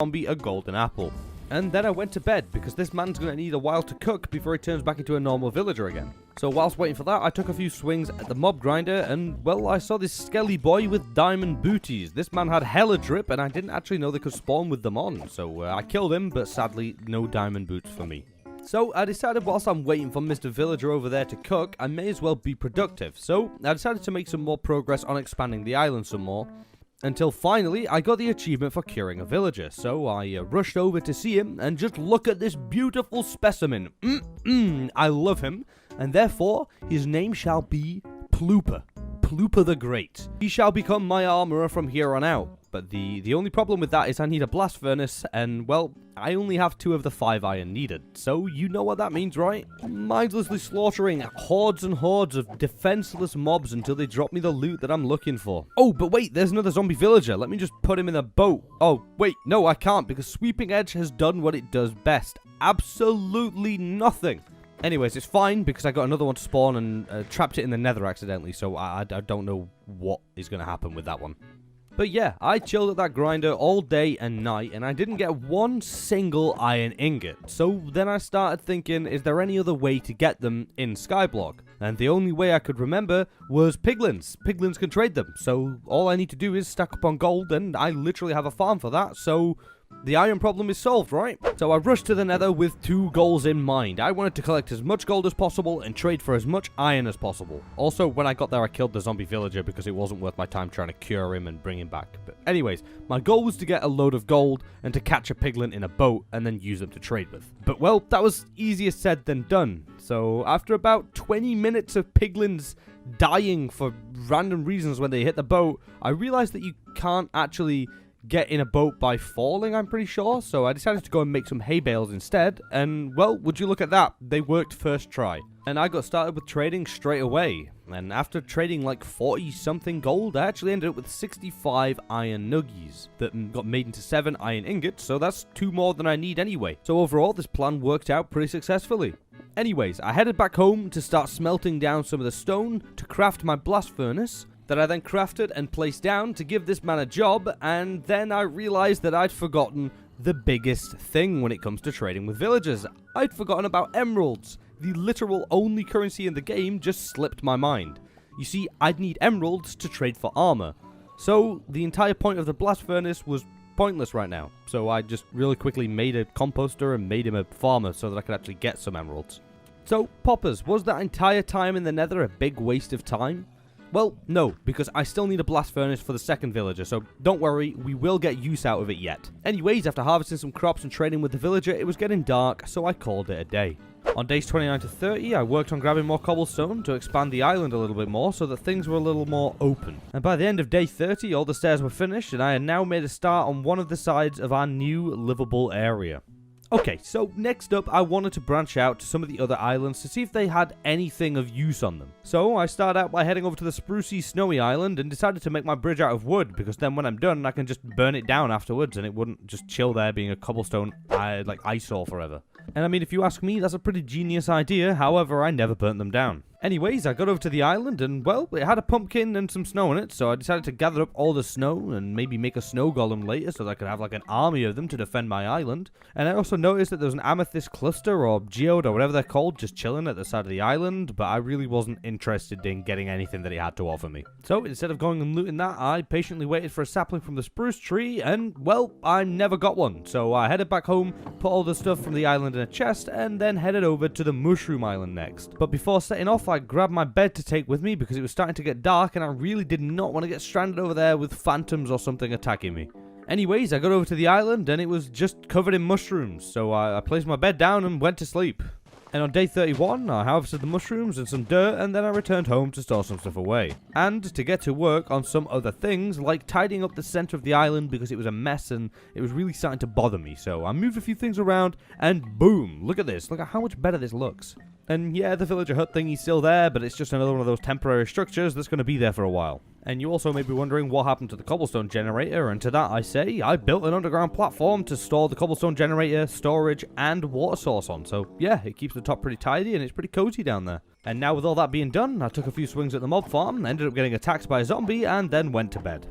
zombie a golden apple. And then I went to bed, because this man's going to need a while to cook before he turns back into a normal villager again. So whilst waiting for that, I took a few swings at the mob grinder, and, well, I saw this skelly boy with diamond booties. This man had hella drip, and I didn't actually know they could spawn with them on. So I killed him, but sadly, no diamond boots for me. So I decided whilst I'm waiting for Mr. Villager over there to cook, I may as well be productive. So I decided to make some more progress on expanding the island some more. Until finally, I got the achievement for curing a villager, so I rushed over to see him, and just look at this beautiful specimen. I love him, and therefore, his name shall be Plooper. Plooper the Great. He shall become my armorer from here on out. But the only problem with that is I need a blast furnace, and, well, I only have 2 of the 5 iron needed. So, you know what that means, right? Mindlessly slaughtering hordes and hordes of defenseless mobs until they drop me the loot that I'm looking for. Oh, but wait, there's another zombie villager. Let me just put him in a boat. Oh, wait, no, I can't, because Sweeping Edge has done what it does best. Absolutely nothing. Anyways, it's fine, because I got another one to spawn and trapped it in the nether accidentally, so I don't know what is going to happen with that one. But yeah, I chilled at that grinder all day and night, and I didn't get one single iron ingot. So then I started thinking, is there any other way to get them in SKYBLOCK? And the only way I could remember was piglins. Piglins can trade them, so all I need to do is stack up on gold, and I literally have a farm for that, so the iron problem is solved, right? So I rushed to the nether with 2 goals in mind. I wanted to collect as much gold as possible and trade for as much iron as possible. Also, when I got there, I killed the zombie villager because it wasn't worth my time trying to cure him and bring him back. But anyways, my goal was to get a load of gold and to catch a piglin in a boat and then use them to trade with. But, well, that was easier said than done. So after about 20 minutes of piglins dying for random reasons when they hit the boat, I realized that you can't actually get in a boat by falling, I'm pretty sure, so I decided to go and make some hay bales instead, and, well, would you look at that, they worked first try. And I got started with trading straight away, and after trading like 40 something gold, I actually ended up with 65 iron nuggies that got made into 7 iron ingots, so that's 2 more than I need anyway. So overall, this plan worked out pretty successfully. Anyways, I headed back home to start smelting down some of the stone to craft my blast furnace, that I then crafted and placed down to give this man a job, and then I realized that I'd forgotten the biggest thing when it comes to trading with villagers. I'd forgotten about emeralds. The literal only currency in the game just slipped my mind. You see, I'd need emeralds to trade for armor. So the entire point of the blast furnace was pointless right now. So I just really quickly made a composter and made him a farmer so that I could actually get some emeralds. So, Poppers, was that entire time in the nether a big waste of time? Well, no, because I still need a blast furnace for the second villager, so don't worry, we will get use out of it yet. Anyways, after harvesting some crops and trading with the villager, it was getting dark, so I called it a day. On days 29 to 30, I worked on grabbing more cobblestone to expand the island a little bit more so that things were a little more open. And by the end of day 30, all the stairs were finished, and I had now made a start on one of the sides of our new livable area. Okay, so next up, I wanted to branch out to some of the other islands to see if they had anything of use on them. So I started out by heading over to the sprucey snowy island and decided to make my bridge out of wood, because then when I'm done, I can just burn it down afterwards and it wouldn't just chill there being a cobblestone eyesore forever. And I mean, if you ask me, that's a pretty genius idea, however, I never burnt them down. Anyways, I got over to the island and, well, it had a pumpkin and some snow in it, so I decided to gather up all the snow and maybe make a snow golem later so that I could have like an army of them to defend my island. And I also noticed that there was an amethyst cluster or geode or whatever they're called just chilling at the side of the island, but I really wasn't interested in getting anything that it had to offer me. So instead of going and looting that, I patiently waited for a sapling from the spruce tree and, well, I never got one. So I headed back home, put all the stuff from the island in a chest, and then headed over to the mushroom island next. But before setting off, I grabbed my bed to take with me because it was starting to get dark and I really did not want to get stranded over there with phantoms or something attacking me. Anyways, I got over to the island and it was just covered in mushrooms, so I placed my bed down and went to sleep. And on day 31, I harvested the mushrooms and some dirt, and then I returned home to store some stuff away. And to get to work on some other things, like tidying up the center of the island because it was a mess and it was really starting to bother me. So I moved a few things around, and boom, look at this. Look at how much better this looks. And yeah, the villager hut thingy's still there, but it's just another one of those temporary structures that's going to be there for a while. And you also may be wondering what happened to the cobblestone generator, and to that I say, I built an underground platform to store the cobblestone generator, storage, and water source on. So yeah, it keeps the top pretty tidy, and it's pretty cozy down there. And now with all that being done, I took a few swings at the mob farm, ended up getting attacked by a zombie, and then went to bed.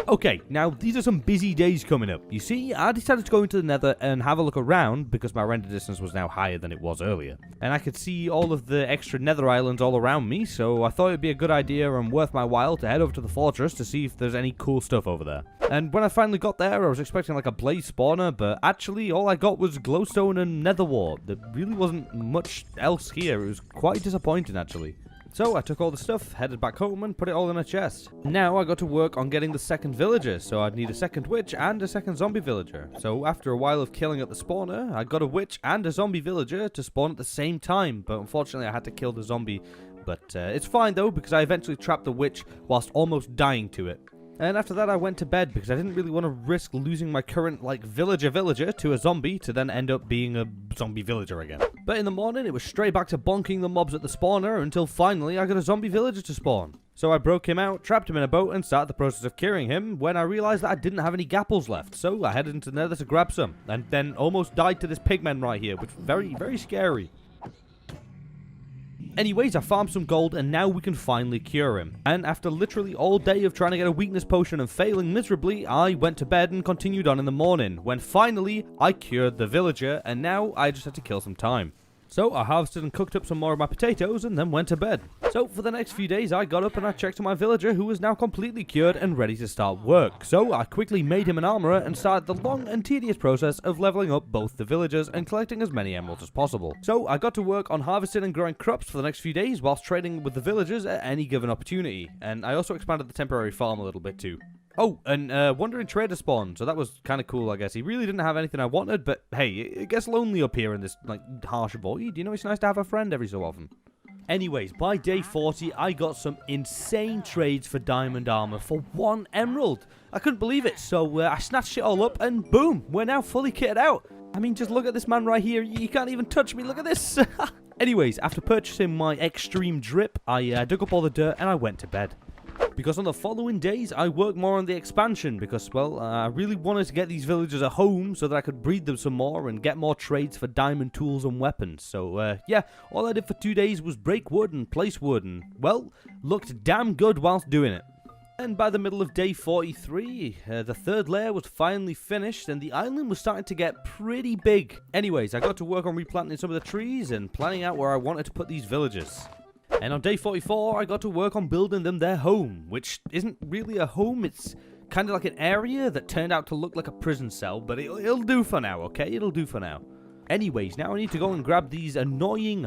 Okay, now these are some busy days coming up. You see, I decided to go into the nether and have a look around because my render distance was now higher than it was earlier. And I could see all of the extra nether islands all around me, so I thought it'd be a good idea and worth my while to head over to the fortress to see if there's any cool stuff over there. And when I finally got there, I was expecting like a blaze spawner, but actually all I got was glowstone and nether wart. There really wasn't much else here. It was quite disappointing actually. So I took all the stuff, headed back home, and put it all in a chest. Now I got to work on getting the second villager, so I'd need a second witch and a second zombie villager. So after a while of killing at the spawner, I got a witch and a zombie villager to spawn at the same time, but unfortunately I had to kill the zombie. But it's fine though, because I eventually trapped the witch whilst almost dying to it. And after that I went to bed because I didn't really want to risk losing my current like villager to a zombie to then end up being a zombie villager again. But in the morning it was straight back to bonking the mobs at the spawner until finally I got a zombie villager to spawn. So I broke him out, trapped him in a boat and started the process of curing him when I realised that I didn't have any gapples left. So I headed into the nether to grab some and then almost died to this pigman right here, which was very, very scary. Anyways, I farmed some gold and now we can finally cure him. And after literally all day of trying to get a weakness potion and failing miserably, I went to bed and continued on in the morning, when finally I cured the villager and now I just had to kill some time. So I harvested and cooked up some more of my potatoes and then went to bed. So for the next few days I got up and I checked on my villager who was now completely cured and ready to start work. So I quickly made him an armorer and started the long and tedious process of leveling up both the villagers and collecting as many emeralds as possible. So I got to work on harvesting and growing crops for the next few days whilst trading with the villagers at any given opportunity. And I also expanded the temporary farm a little bit too. Oh, and Wandering Trader spawned, so that was kind of cool, I guess. He really didn't have anything I wanted, but hey, it gets lonely up here in this, like, harsh void. You know, it's nice to have a friend every so often. Anyways, by day 40, I got some insane trades for diamond armor for 1 emerald. I couldn't believe it, so I snatched it all up, and boom, we're now fully kitted out. I mean, just look at this man right here. You can't even touch me. Look at this. Anyways, after purchasing my extreme drip, I dug up all the dirt, and I went to bed. Because on the following days, I worked more on the expansion because, well, I really wanted to get these villagers a home so that I could breed them some more and get more trades for diamond tools and weapons. So, yeah, all I did for 2 days was break wood and place wood and, well, looked damn good whilst doing it. And by the middle of day 43, the third layer was finally finished and the island was starting to get pretty big. Anyways, I got to work on replanting some of the trees and planning out where I wanted to put these villagers. And on day 44, I got to work on building them their home, which isn't really a home, it's kind of like an area that turned out to look like a prison cell, but it'll do for now, okay? It'll do for now. Anyways, now I need to go and grab these annoying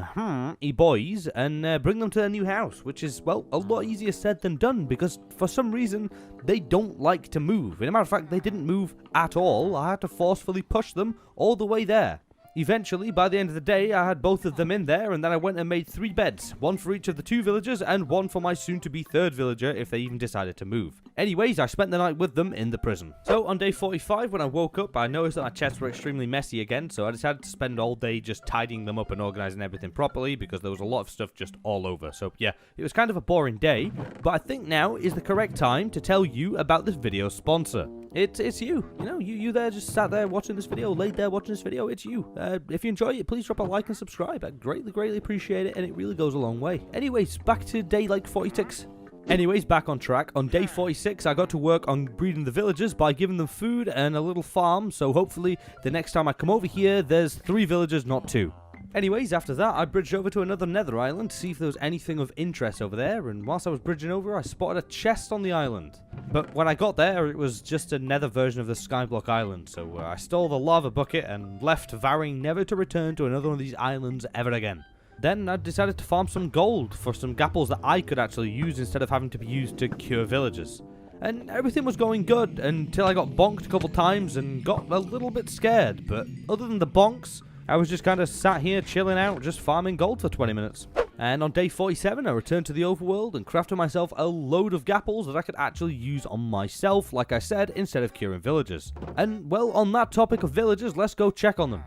boys and bring them to their new house, which is, well, a lot easier said than done, because for some reason, they don't like to move. As a matter of fact, they didn't move at all. I had to forcefully push them all the way there. Eventually, by the end of the day, I had both of them in there, and then I went and made 3 beds. 1 for each of the 2 villagers, and 1 for my soon-to-be 3rd villager if they even decided to move. Anyways, I spent the night with them in the prison. So, on day 45, when I woke up, I noticed that my chests were extremely messy again, so I decided to spend all day just tidying them up and organising everything properly, because there was a lot of stuff just all over. So, yeah, it was kind of a boring day, but I think now is the correct time to tell you about this video's sponsor. It's you. You know, you there just sat there watching this video, laid there watching this video, it's you. If you enjoy it, please drop a like and subscribe. I'd greatly appreciate it, and it really goes a long way. Anyways, back to day like 46. Anyways, back on track. On day 46, I got to work on breeding the villagers by giving them food and a little farm, so hopefully the next time I come over here, there's 3 villagers, not 2. Anyways, after that, I bridged over to another nether island to see if there was anything of interest over there, and whilst I was bridging over, I spotted a chest on the island. But when I got there, it was just a nether version of the SKYBLOCK island, so I stole the lava bucket and left, vowing never to return to another one of these islands ever again. Then I decided to farm some gold for some gapples that I could actually use instead of having to be used to cure villagers. And everything was going good until I got bonked a couple times and got a little bit scared, but other than the bonks, I was just kind of sat here chilling out, just farming gold for 20 minutes. And on day 47, I returned to the overworld and crafted myself a load of gapples that I could actually use on myself, like I said, instead of curing villagers. And, well, on that topic of villagers, let's go check on them.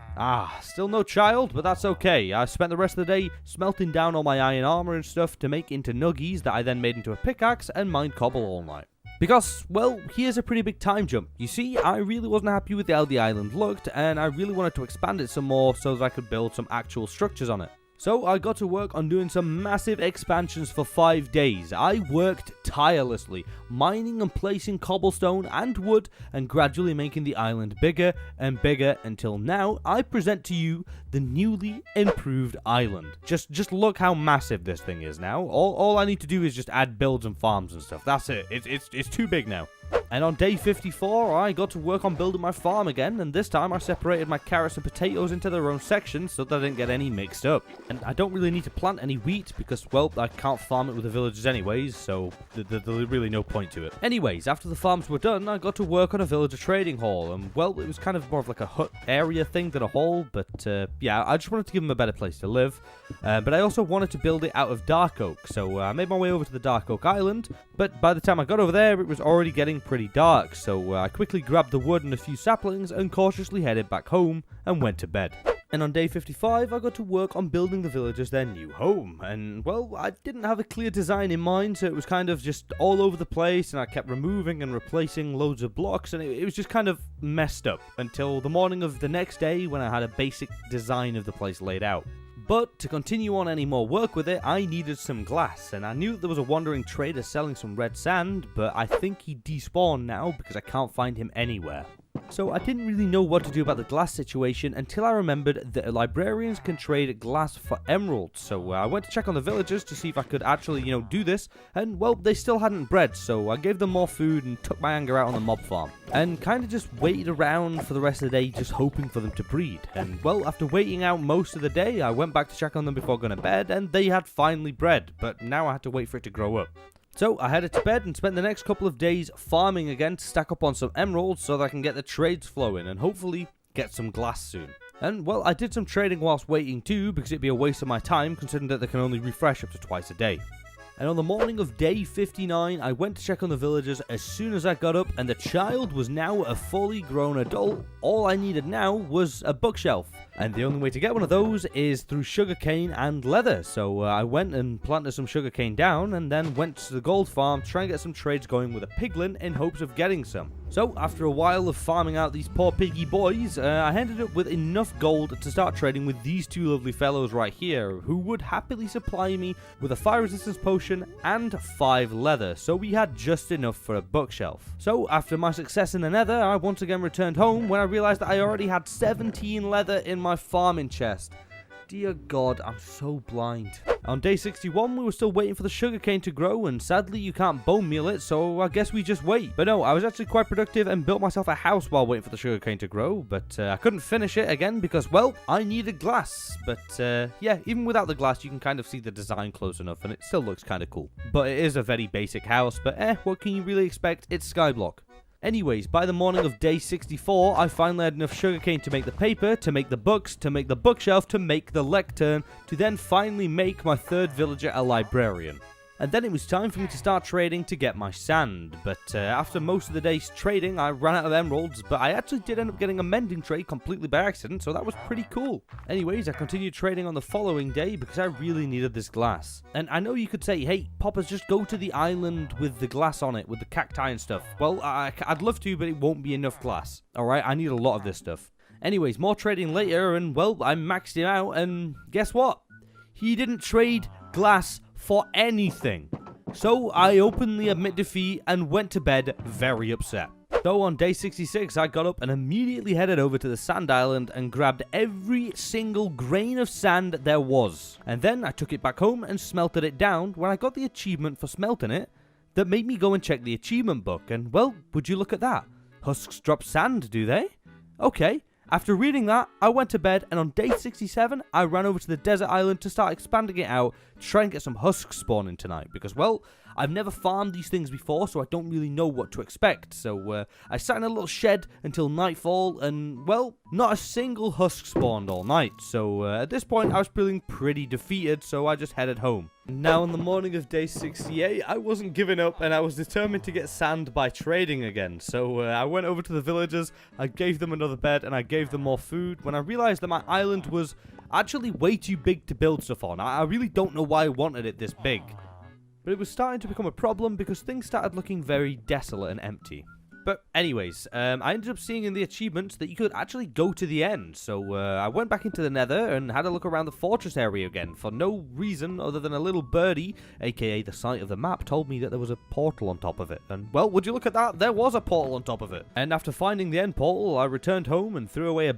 Still no child, but that's okay. I spent the rest of the day smelting down all my iron armor and stuff to make into nuggies that I then made into a pickaxe and mined cobble all night. Because, well, here's a pretty big time jump. You see, I really wasn't happy with how the island looked, and I really wanted to expand it some more so that I could build some actual structures on it. So I got to work on doing some massive expansions for 5 days. I worked tirelessly, mining and placing cobblestone and wood, and gradually making the island bigger and bigger until now I present to you the newly improved island. Just look how massive this thing is now. All I need to do is just add builds and farms and stuff. That's it. It's too big now. And on day 54, I got to work on building my farm again, and this time I separated my carrots and potatoes into their own sections so that I didn't get any mixed up. And I don't really need to plant any wheat because, well, I can't farm it with the villagers anyways, so there's really no point to it. Anyways, after the farms were done, I got to work on a villager trading hall, and, well, it was kind of more of like a hut area thing than a hall, but, yeah, I just wanted to give them a better place to live. But I also wanted to build it out of dark oak, so I made my way over to the dark oak island, but by the time I got over there, it was already getting pretty dark, so I quickly grabbed the wood and a few saplings and cautiously headed back home and went to bed. And on day 55, I got to work on building the villagers their new home, and, well, I didn't have a clear design in mind, so it was kind of just all over the place, and I kept removing and replacing loads of blocks, and it was just kind of messed up until the morning of the next day when I had a basic design of the place laid out. But to continue on any more work with it, I needed some glass, and I knew that there was a wandering trader selling some red sand, but I think he despawned now because I can't find him anywhere. So I didn't really know what to do about the glass situation until I remembered that librarians can trade glass for emeralds. So I went to check on the villagers to see if I could actually, do this, and, well, they still hadn't bred, so I gave them more food and took my anger out on the mob farm. And kind of just waited around for the rest of the day just hoping for them to breed. And, well, after waiting out most of the day, I went back to check on them before going to bed, and they had finally bred, but now I had to wait for it to grow up. So I headed to bed and spent the next couple of days farming again to stack up on some emeralds so that I can get the trades flowing and hopefully get some glass soon. And, well, I did some trading whilst waiting too because it'd be a waste of my time considering that they can only refresh up to twice a day. And on the morning of day 59, I went to check on the villagers as soon as I got up, and the child was now a fully grown adult. All I needed now was a bookshelf, and the only way to get one of those is through sugarcane and leather. So I went and planted some sugarcane down, and then went to the gold farm to try and get some trades going with a piglin in hopes of getting some. So after a while of farming out these poor piggy boys, I ended up with enough gold to start trading with these two lovely fellows right here, who would happily supply me with a fire resistance potion and 5 leather, so we had just enough for a bookshelf. So after my success in the nether, I once again returned home when I realized that I already had 17 leather in my farming chest. Dear God, I'm so blind. On day 61, we were still waiting for the sugarcane to grow, and sadly you can't bone meal it, so I guess we just wait. But no, I was actually quite productive and built myself a house while waiting for the sugarcane to grow, but I couldn't finish it again because, well, I needed glass. But yeah, even without the glass, you can kind of see the design close enough, and it still looks kind of cool. But it is a very basic house, but what can you really expect? It's SKYBLOCK. Anyways, by the morning of day 64, I finally had enough sugarcane to make the paper, to make the books, to make the bookshelf, to make the lectern, to then finally make my third villager a librarian. And then it was time for me to start trading to get my sand, but after most of the day's trading, I ran out of emeralds, but I actually did end up getting a mending tray completely by accident, so that was pretty cool. Anyways, I continued trading on the following day because I really needed this glass. And I know you could say, hey, Poppers, just go to the island with the glass on it, with the cacti and stuff. Well, I'd love to, but it won't be enough glass. Alright, I need a lot of this stuff. Anyways, more trading later, and, well, I maxed him out, and guess what? He didn't trade glass for anything. So I openly admit defeat and went to bed very upset. Though on day 66 I got up and immediately headed over to the sand island and grabbed every single grain of sand there was. And then I took it back home and smelted it down when I got the achievement for smelting it that made me go and check the achievement book, and, well, would you look at that? Husks drop sand, do they? Okay. After reading that, I went to bed, and on day 67, I ran over to the desert island to start expanding it out to try and get some husks spawning tonight, because, well, I've never farmed these things before, so I don't really know what to expect. So I sat in a little shed until nightfall, and, well, not a single husk spawned all night. So at this point, I was feeling pretty defeated, so I just headed home. Now, on the morning of day 68, I wasn't giving up, and I was determined to get sand by trading again. So I went over to the villagers, I gave them another bed, and I gave them more food when I realized that my island was actually way too big to build stuff on. I really don't know why I wanted it this big. But it was starting to become a problem because things started looking very desolate and empty. But anyways, I ended up seeing in the achievements that you could actually go to the end. So I went back into the nether and had a look around the fortress area again for no reason other than a little birdie, aka the site of the map, told me that there was a portal on top of it. And well, would you look at that? There was a portal on top of it. And after finding the end portal, I returned home and threw away a